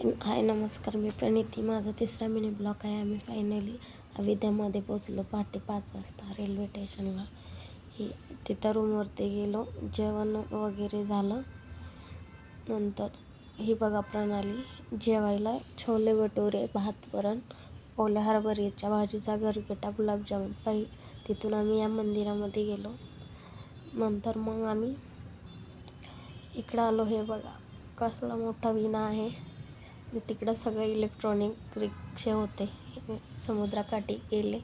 हाय नमस्कार, मी प्रणिती. माझा तिसरा मिनी ब्लॉग आहे. आम्ही फायनली अयोध्यामध्ये पोचलो पहाटे 5 वाजता रेल्वे स्टेशनला. तिथं रूमवरती गेलो, जेवण वगैरे झालं. नंतर ही बघा प्रणाली, जेवायला छोले भटुरे, भात वरण, ओल्या हरभऱ्याच्या भाजीचा गरगटा, गुलाबजामुन. तिथून आम्ही या मंदिरामध्ये गेलो. नंतर मग आम्ही इकडं आलो. हे बघा कसला मोठा विना आहे. तिकडं सगळे इलेक्ट्रॉनिक रिक्षे होते. समुद्राकाठी गेले,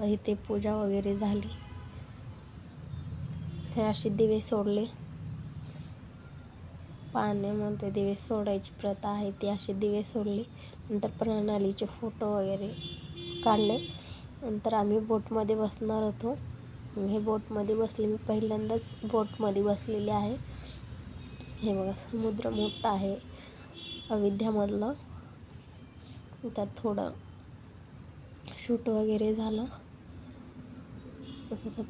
इथे पूजा वगैरे झाली. हे असे दिवे सोडले, पाण्यामध्ये दिवे सोडायची प्रथा आहे, ती असे दिवे सोडले. नंतर प्रणालीचे फोटो वगैरे काढले. नंतर आम्ही बोटमध्ये बसणार होतो. हे बोटमध्ये बसले, मी पहिल्यांदाच बोटमध्ये बसलेले आहे. हे बघा समुद्र मोठा आहे अयोध्यामधलं. त्यात थोडं शूट वगैरे झालं. असं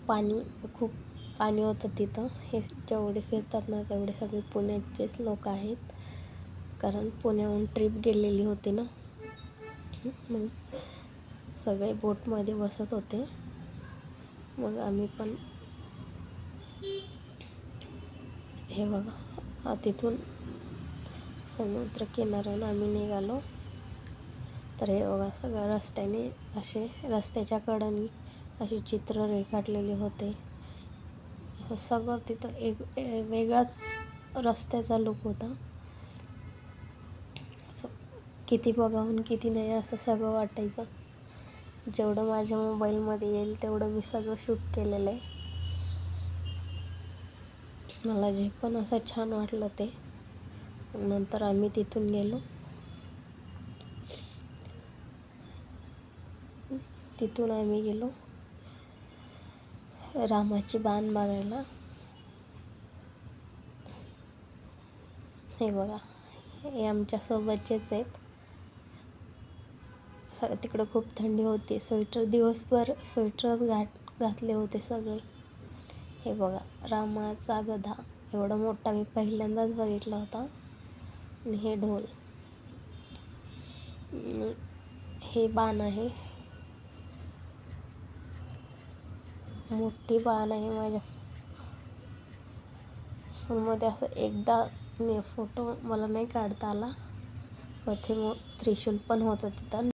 खूप पाणी होतं तिथं. हे जेवढे फिरतात ना तेवढे सगळे पुण्याचेच लोक आहेत, कारण पुण्याहून ट्रिप गेलेली होती ना. मग सगळे बोटमध्ये बसत होते. मग आम्ही पण हे बघा तिथून समुद्र किनाऱ्यानं आम्ही निघालो. तर हे बघा सगळ्या रस्त्याने असे रस्त्याच्या कडेने असे चित्र रेखाटलेले होते. असं सगळं तिथं एक वेगळाच रस्त्याचा लुक होता. असं किती बघावून किती नाही असं सगळं वाटायचं. जेवढं माझ्या मोबाईलमध्ये येईल तेवढं मी सगळं शूट केलेलं आहे. मला जे पण असं छान वाटलं ते. नंतर आम्ही तिथून गेलो. रामाची बाण बघायला. हे बघा हे आमच्या सोबतचेच आहेत. तिकडं खूप थंडी होती. दिवसभर स्वेटरच घातले होते सगळे. हे बघा रामाचा गधा एवढा मोठा मी पहिल्यांदाच बघितला होता. आणि हे ढोल, हे बाण आहे, मोठी बाण आहे. माझ्या फोनमध्ये असं एकदा फोटो मला नाही काढता आला. त्रिशूल पण होतं तिथं.